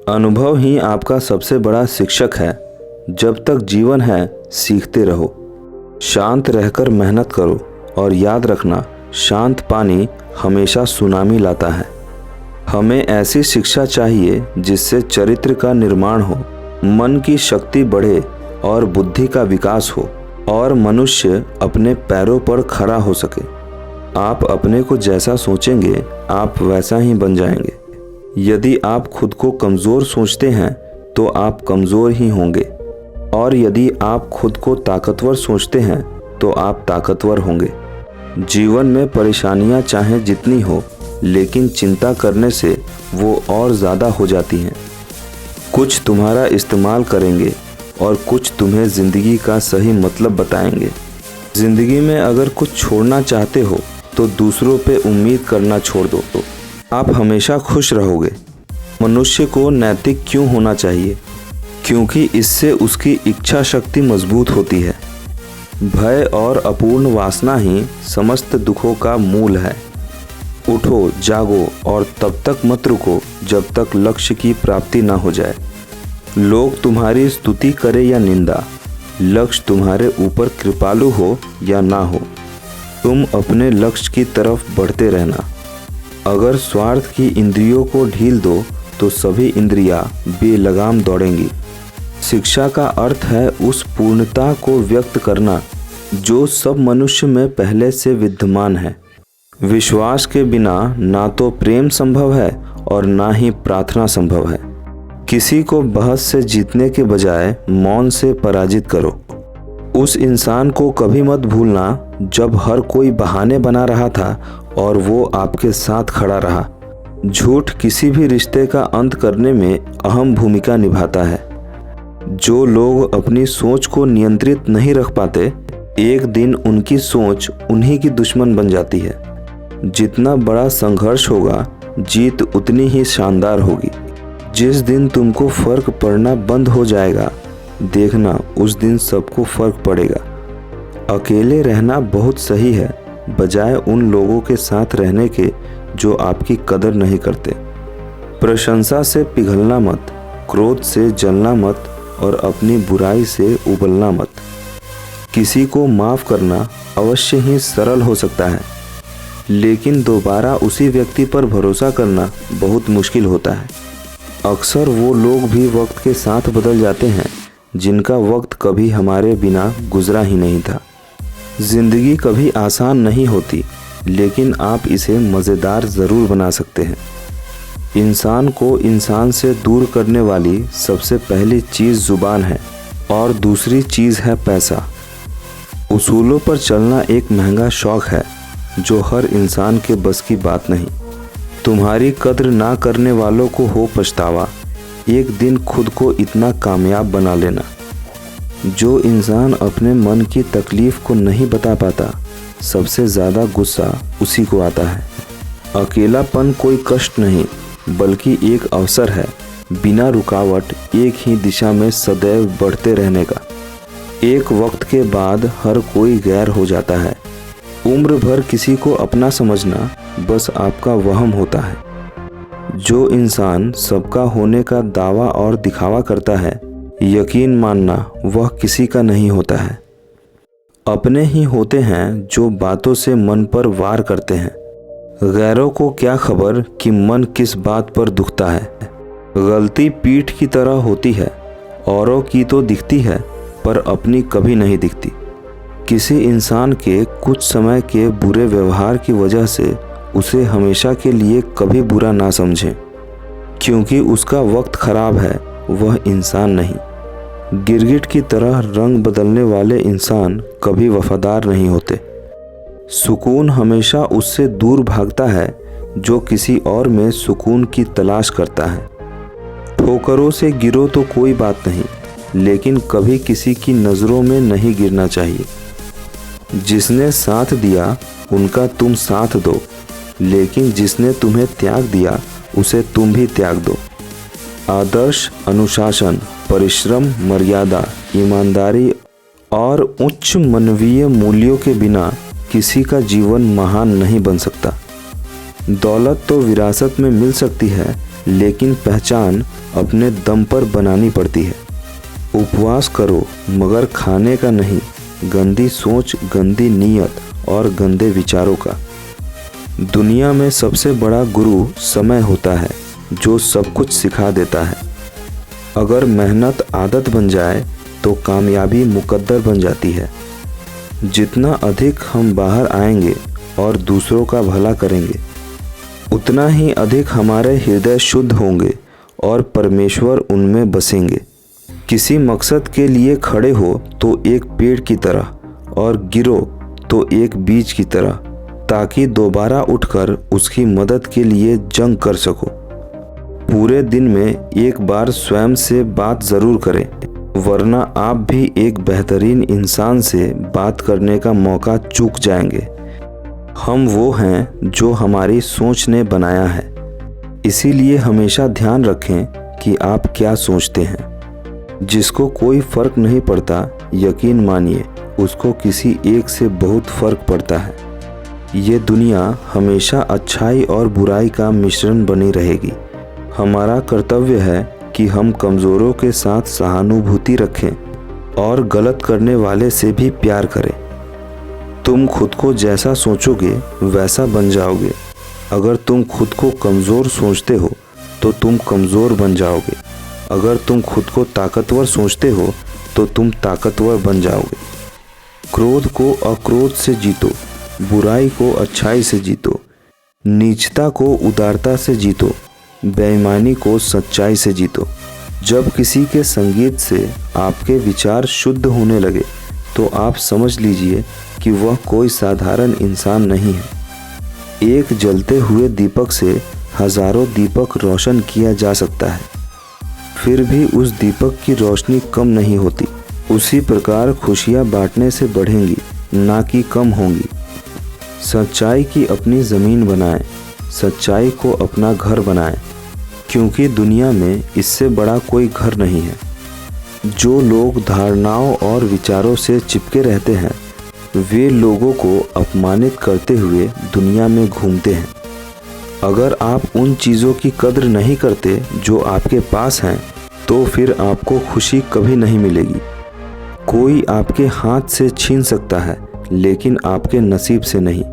अनुभव ही आपका सबसे बड़ा शिक्षक है। जब तक जीवन है सीखते रहो, शांत रहकर मेहनत करो और याद रखना, शांत पानी हमेशा सुनामी लाता है। हमें ऐसी शिक्षा चाहिए जिससे चरित्र का निर्माण हो, मन की शक्ति बढ़े और बुद्धि का विकास हो और मनुष्य अपने पैरों पर खड़ा हो सके। आप अपने को जैसा सोचेंगे आप वैसा ही बन जाएंगे। यदि आप खुद को कमज़ोर सोचते हैं तो आप कमज़ोर ही होंगे, और यदि आप खुद को ताकतवर सोचते हैं तो आप ताकतवर होंगे। जीवन में परेशानियां चाहे जितनी हो, लेकिन चिंता करने से वो और ज़्यादा हो जाती हैं। कुछ तुम्हारा इस्तेमाल करेंगे और कुछ तुम्हें ज़िंदगी का सही मतलब बताएंगे। ज़िंदगी में अगर कुछ छोड़ना चाहते हो तो दूसरों पे उम्मीद करना छोड़ दो, तो आप हमेशा खुश रहोगे। मनुष्य को नैतिक क्यों होना चाहिए? क्योंकि इससे उसकी इच्छा शक्ति मजबूत होती है। भय और अपूर्ण वासना ही समस्त दुखों का मूल है। उठो, जागो और तब तक मत रुको जब तक लक्ष्य की प्राप्ति ना हो जाए। लोग तुम्हारी स्तुति करे या निंदा, लक्ष्य तुम्हारे ऊपर कृपालु हो या ना हो, तुम अपने लक्ष्य की तरफ बढ़ते रहना। अगर स्वार्थ की इंद्रियों को ढील दो तो सभी इंद्रियां बेलगाम दौड़ेंगी। शिक्षा का अर्थ है उस पूर्णता को व्यक्त करना जो सब मनुष्य में पहले से विद्यमान है। विश्वास के बिना ना तो प्रेम संभव है और ना ही प्रार्थना संभव है। किसी को बहस से जीतने के बजाय मौन से पराजित करो। उस इंसान को कभी मत भूलना जब हर कोई बहाने बना रहा था और वो आपके साथ खड़ा रहा। झूठ किसी भी रिश्ते का अंत करने में अहम भूमिका निभाता है। जो लोग अपनी सोच को नियंत्रित नहीं रख पाते, एक दिन उनकी सोच उन्हीं की दुश्मन बन जाती है। जितना बड़ा संघर्ष होगा, जीत उतनी ही शानदार होगी। जिस दिन तुमको फर्क पड़ना बंद हो जाएगा, देखना उस दिन सबको फर्क पड़ेगा। अकेले रहना बहुत सही है, बजाय उन लोगों के साथ रहने के जो आपकी कदर नहीं करते। प्रशंसा से पिघलना मत, क्रोध से जलना मत और अपनी बुराई से उबलना मत। किसी को माफ़ करना अवश्य ही सरल हो सकता है, लेकिन दोबारा उसी व्यक्ति पर भरोसा करना बहुत मुश्किल होता है। अक्सर वो लोग भी वक्त के साथ बदल जाते हैं जिनका वक्त कभी हमारे बिना गुजरा ही नहीं था। ज़िंदगी कभी आसान नहीं होती, लेकिन आप इसे मज़ेदार ज़रूर बना सकते हैं। इंसान को इंसान से दूर करने वाली सबसे पहली चीज़ ज़ुबान है और दूसरी चीज़ है पैसा। उसूलों पर चलना एक महंगा शौक़ है जो हर इंसान के बस की बात नहीं। तुम्हारी कद्र ना करने वालों को हो पछतावा, एक दिन खुद को इतना कामयाब बना लेना। जो इंसान अपने मन की तकलीफ़ को नहीं बता पाता, सबसे ज़्यादा गुस्सा उसी को आता है। अकेलापन कोई कष्ट नहीं, बल्कि एक अवसर है बिना रुकावट एक ही दिशा में सदैव बढ़ते रहने का। एक वक्त के बाद हर कोई गैर हो जाता है। उम्र भर किसी को अपना समझना बस आपका वहम होता है। जो इंसान सबका होने का दावा और दिखावा करता है, यकीन मानना वह किसी का नहीं होता है। अपने ही होते हैं जो बातों से मन पर वार करते हैं। गैरों को क्या खबर कि मन किस बात पर दुखता है। गलती पीठ की तरह होती है, औरों की तो दिखती है पर अपनी कभी नहीं दिखती। किसी इंसान के कुछ समय के बुरे व्यवहार की वजह से उसे हमेशा के लिए कभी बुरा ना समझें, क्योंकि उसका वक्त खराब है, वह इंसान नहीं। गिरगिट की तरह रंग बदलने वाले इंसान कभी वफादार नहीं होते। सुकून हमेशा उससे दूर भागता है जो किसी और में सुकून की तलाश करता है। ठोकरों से गिरो तो कोई बात नहीं, लेकिन कभी किसी की नज़रों में नहीं गिरना चाहिए। जिसने साथ दिया उनका तुम साथ दो, लेकिन जिसने तुम्हें त्याग दिया उसे तुम भी त्याग दो। आदर्श, अनुशासन, परिश्रम, मर्यादा, ईमानदारी और उच्च मानवीय मूल्यों के बिना किसी का जीवन महान नहीं बन सकता। दौलत तो विरासत में मिल सकती है, लेकिन पहचान अपने दम पर बनानी पड़ती है। उपवास करो मगर खाने का नहीं, गंदी सोच, गंदी नीयत और गंदे विचारों का। दुनिया में सबसे बड़ा गुरु समय होता है जो सब कुछ सिखा देता है। अगर मेहनत आदत बन जाए तो कामयाबी मुकद्दर बन जाती है। जितना अधिक हम बाहर आएंगे और दूसरों का भला करेंगे, उतना ही अधिक हमारे हृदय शुद्ध होंगे और परमेश्वर उनमें बसेंगे। किसी मकसद के लिए खड़े हो तो एक पेड़ की तरह और गिरो तो एक बीज की तरह, ताकि दोबारा उठकर उसकी मदद के लिए जंग कर सको। पूरे दिन में एक बार स्वयं से बात ज़रूर करें, वरना आप भी एक बेहतरीन इंसान से बात करने का मौका चूक जाएंगे। हम वो हैं जो हमारी सोच ने बनाया है, इसीलिए हमेशा ध्यान रखें कि आप क्या सोचते हैं। जिसको कोई फ़र्क नहीं पड़ता, यकीन मानिए उसको किसी एक से बहुत फ़र्क पड़ता है। ये दुनिया हमेशा अच्छाई और बुराई का मिश्रण बनी रहेगी। हमारा कर्तव्य है कि हम कमज़ोरों के साथ सहानुभूति रखें और गलत करने वाले से भी प्यार करें। तुम खुद को जैसा सोचोगे वैसा बन जाओगे। अगर तुम खुद को कमज़ोर सोचते हो तो तुम कमज़ोर बन जाओगे। अगर तुम खुद को ताकतवर सोचते हो तो तुम ताकतवर बन जाओगे। क्रोध को अक्रोध से जीतो, बुराई को अच्छाई से जीतो, नीचता को उदारता से जीतो, बेईमानी को सच्चाई से जीतो। जब किसी के संगीत से आपके विचार शुद्ध होने लगे तो आप समझ लीजिए कि वह कोई साधारण इंसान नहीं है। एक जलते हुए दीपक से हजारों दीपक रोशन किया जा सकता है, फिर भी उस दीपक की रोशनी कम नहीं होती। उसी प्रकार खुशियाँ बांटने से बढ़ेंगी, ना कि कम होंगी। सच्चाई की अपनी ज़मीन बनाएं, सच्चाई को अपना घर बनाएं, क्योंकि दुनिया में इससे बड़ा कोई घर नहीं है। जो लोग धारणाओं और विचारों से चिपके रहते हैं, वे लोगों को अपमानित करते हुए दुनिया में घूमते हैं। अगर आप उन चीज़ों की कद्र नहीं करते जो आपके पास हैं, तो फिर आपको खुशी कभी नहीं मिलेगी। कोई आपके हाथ से छीन सकता है, लेकिन आपके नसीब से नहीं।